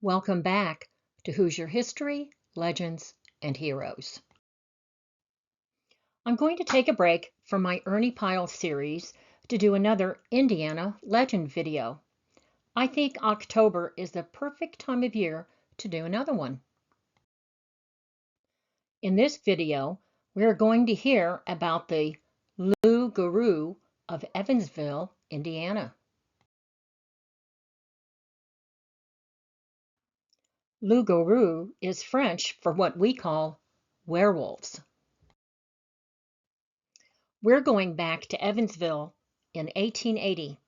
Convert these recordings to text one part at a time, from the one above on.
Welcome back to Hoosier History, Legends, and Heroes. I'm going to take a break from my Ernie Pyle series to do another Indiana legend video. I think October is the perfect time of year to do another one. In this video, we're going to hear about the Loup-Garou of Evansville, Indiana. Loup-Garou is French for what we call werewolves. We're going back to Evansville in 1880.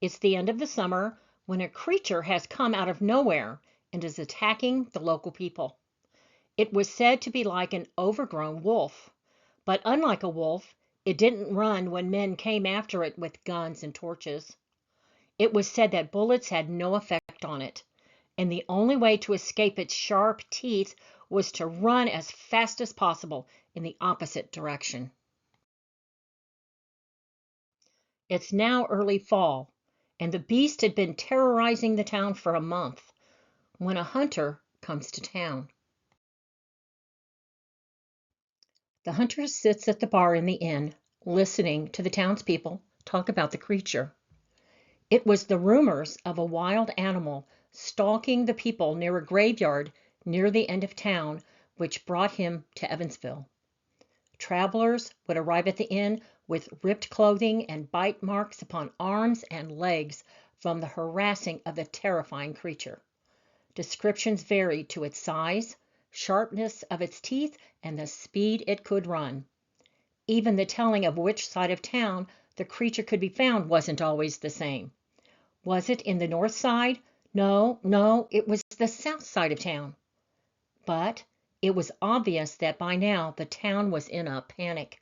It's the end of the summer when a creature has come out of nowhere and is attacking the local people. It was said to be like an overgrown wolf, but unlike a wolf, it didn't run when men came after it with guns and torches. It was said that bullets had no effect on it, and the only way to escape its sharp teeth was to run as fast as possible in the opposite direction. It's now early fall, and the beast had been terrorizing the town for a month when a hunter comes to town. The hunter sits at the bar in the inn, listening to the townspeople talk about the creature. It was the rumors of a wild animal stalking the people near a graveyard near the end of town which brought him to Evansville. Travelers would arrive at the inn with ripped clothing and bite marks upon arms and legs from the harassing of the terrifying creature. Descriptions varied to its size, sharpness of its teeth, and the speed it could run. Even the telling of which side of town the creature could be found wasn't always the same. Was it in the north side? No, it was the south side of town. But it was obvious that by now the town was in a panic.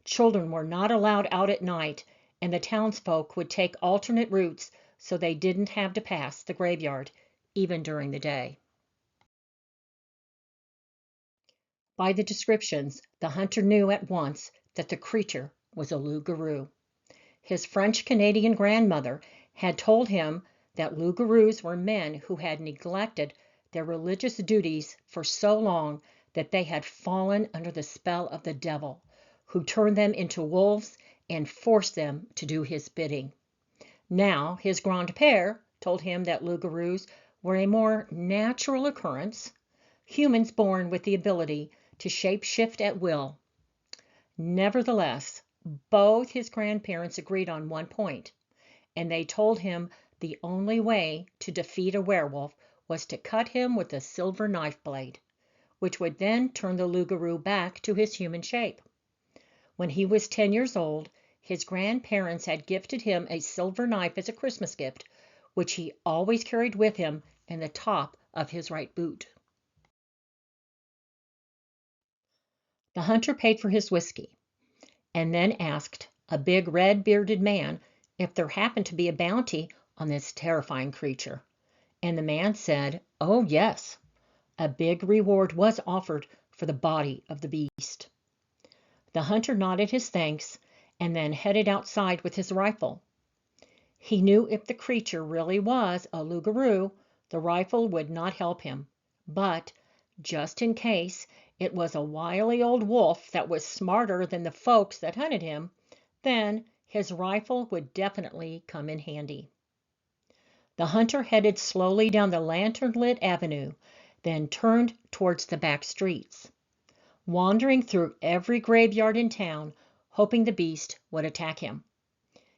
Children were not allowed out at night, and the townsfolk would take alternate routes so they didn't have to pass the graveyard, even during the day. By the descriptions, the hunter knew at once that the creature was a loup-garou. His French-Canadian grandmother had told him that loup-garous were men who had neglected their religious duties for so long that they had fallen under the spell of the devil, who turned them into wolves and forced them to do his bidding. Now his grand-père told him that loup-garous were a more natural occurrence, humans born with the ability to shape-shift at will. Nevertheless, both his grandparents agreed on one point, and they told him the only way to defeat a werewolf was to cut him with a silver knife blade, which would then turn the loup-garou back to his human shape. When he was 10 years old, his grandparents had gifted him a silver knife as a Christmas gift, which he always carried with him in the top of his right boot. The hunter paid for his whiskey, and then asked a big red-bearded man if there happened to be a bounty on this terrifying creature. And the man said, "Oh, yes." A big reward was offered for the body of the beast. The hunter nodded his thanks and then headed outside with his rifle. He knew if the creature really was a loup-garou, the rifle would not help him. But, just in case it was a wily old wolf that was smarter than the folks that hunted him, then his rifle would definitely come in handy. The hunter headed slowly down the lantern-lit avenue, then turned towards the back streets, wandering through every graveyard in town, hoping the beast would attack him.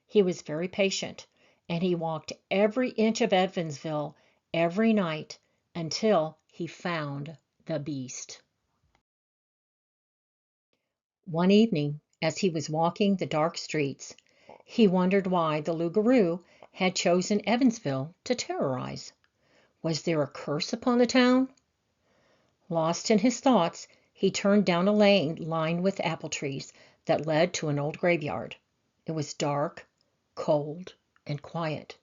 He was very patient, and he walked every inch of Evansville every night until he found the beast. One evening, as he was walking the dark streets, he wondered why the loup-garou had chosen Evansville to terrorize. Was there a curse upon the town? Lost in his thoughts, he turned down a lane lined with apple trees that led to an old graveyard. It was dark, cold, and quiet.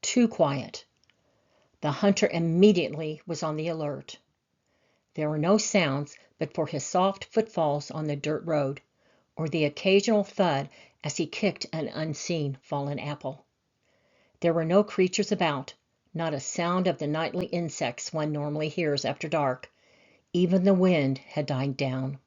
Too quiet. The hunter immediately was on the alert. There were no sounds but for his soft footfalls on the dirt road, or the occasional thud as he kicked an unseen fallen apple. There were no creatures about, Not a sound of the nightly insects one normally hears after dark. Even the wind had died down.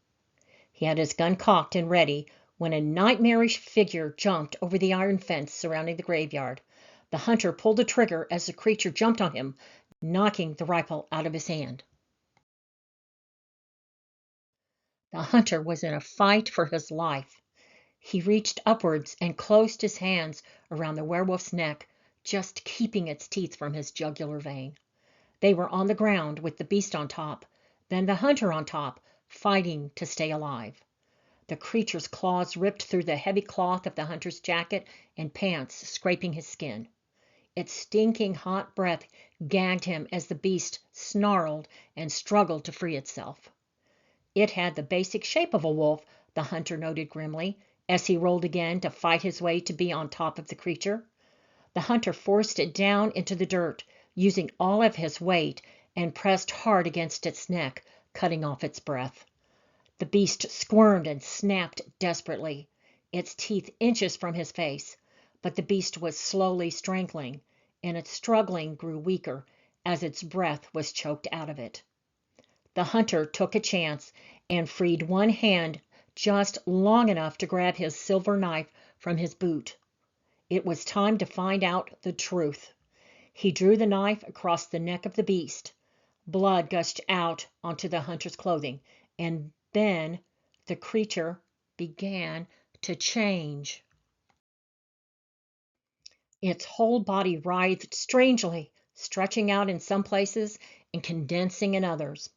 He had his gun cocked and ready when a nightmarish figure jumped over the iron fence surrounding the graveyard. The hunter pulled the trigger as the creature jumped on him, knocking the rifle out of his hand. The hunter was in a fight for his life. He reached upwards and closed his hands around the werewolf's neck, just keeping its teeth from his jugular vein. They were on the ground with the beast on top, then the hunter on top, fighting to stay alive. The creature's claws ripped through the heavy cloth of the hunter's jacket and pants, scraping his skin. Its stinking hot breath gagged him as the beast snarled and struggled to free itself. It had the basic shape of a wolf, the hunter noted grimly, as he rolled again to fight his way to be on top of the creature. The hunter forced it down into the dirt, using all of his weight, and pressed hard against its neck, cutting off its breath. The beast squirmed and snapped desperately, its teeth inches from his face, but the beast was slowly strangling, and its struggling grew weaker as its breath was choked out of it. The hunter took a chance and freed one hand just long enough to grab his silver knife from his boot. It was time to find out the truth. He drew the knife across the neck of the beast. Blood gushed out onto the hunter's clothing, and then the creature began to change. Its whole body writhed strangely, stretching out in some places and condensing in others.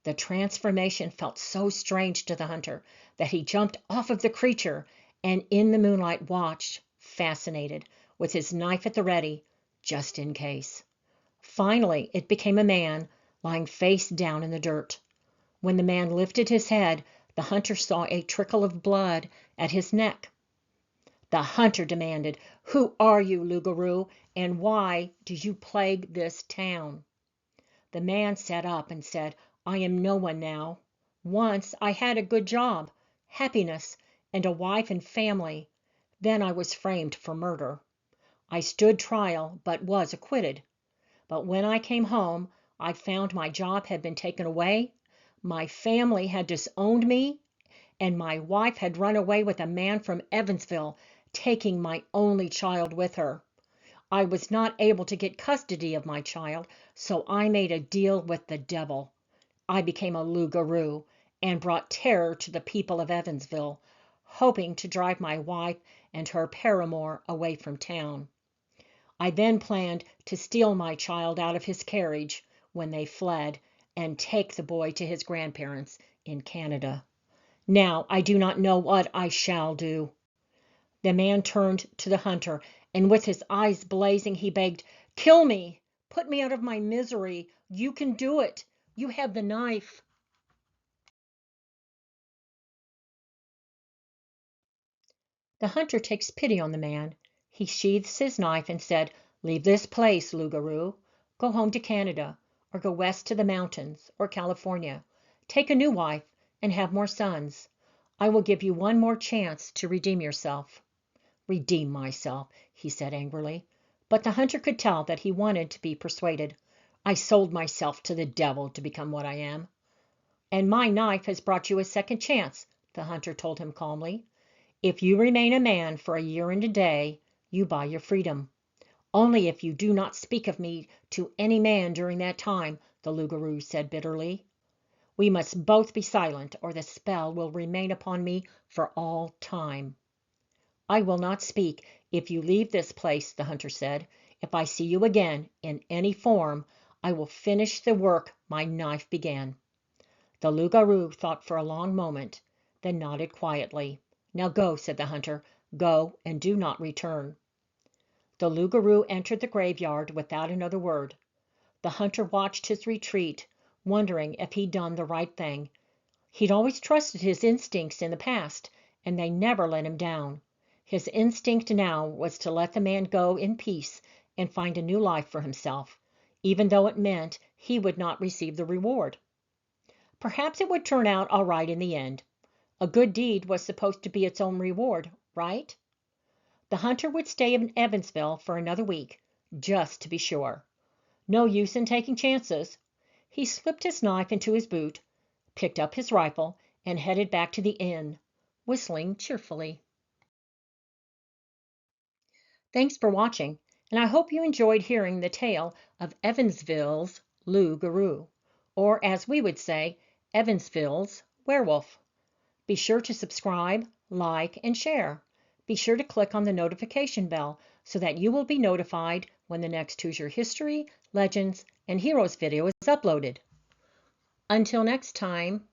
The transformation felt so strange to the hunter that he jumped off of the creature and in the moonlight watched, fascinated, with his knife at the ready, just in case. Finally, it became a man, lying face down in the dirt. When the man lifted his head, the hunter saw a trickle of blood at his neck. The hunter demanded, "Who are you, Loup-Garou, and why do you plague this town?" The man sat up and said, "I am no one now. Once I had a good job, happiness, and a wife and family. Then I was framed for murder. I stood trial, but was acquitted. But when I came home, I found my job had been taken away, my family had disowned me, and my wife had run away with a man from Evansville, taking my only child with her. I was not able to get custody of my child, so I made a deal with the devil. I became a Loup-Garou and brought terror to the people of Evansville, hoping to drive my wife and her paramour away from town. I then planned to steal my child out of his carriage when they fled and take the boy to his grandparents in Canada. Now I do not know what I shall do." The man turned to the hunter, and with his eyes blazing, he begged, "Kill me! Put me out of my misery! You can do it! You have the knife!" The hunter takes pity on the man. He sheathes his knife and said, "Leave this place, Loup-Garou. Go home to Canada, or go west to the mountains, or California. Take a new wife, and have more sons. I will give you one more chance to redeem yourself." "Redeem myself," he said angrily. But the hunter could tell that he wanted to be persuaded. "I sold myself to the devil to become what I am." "And my knife has brought you a second chance," the hunter told him calmly. "If you remain a man for a year and a day, you buy your freedom. Only if you do not speak of me to any man during that time," the Loup-Garou said bitterly. "We must both be silent, or the spell will remain upon me for all time." "I will not speak if you leave this place," the hunter said. "If I see you again, in any form, I will finish the work my knife began." The Loup-Garou thought for a long moment, then nodded quietly. "Now go," said the hunter. "Go, and do not return." The Loup-Garou entered the graveyard without another word. The hunter watched his retreat, wondering if he'd done the right thing. He'd always trusted his instincts in the past, and they never let him down. His instinct now was to let the man go in peace and find a new life for himself, even though it meant he would not receive the reward. Perhaps it would turn out all right in the end. A good deed was supposed to be its own reward, right? The hunter would stay in Evansville for another week, just to be sure. No use in taking chances. He slipped his knife into his boot, picked up his rifle, and headed back to the inn, whistling cheerfully. Thanks for watching, and I hope you enjoyed hearing the tale of Evansville's Loup-Garou, or as we would say, Evansville's werewolf. Be sure to subscribe, like, and share. Be sure to click on the notification bell so that you will be notified when the next Hoosier History, Legends, and Heroes video is uploaded. Until next time,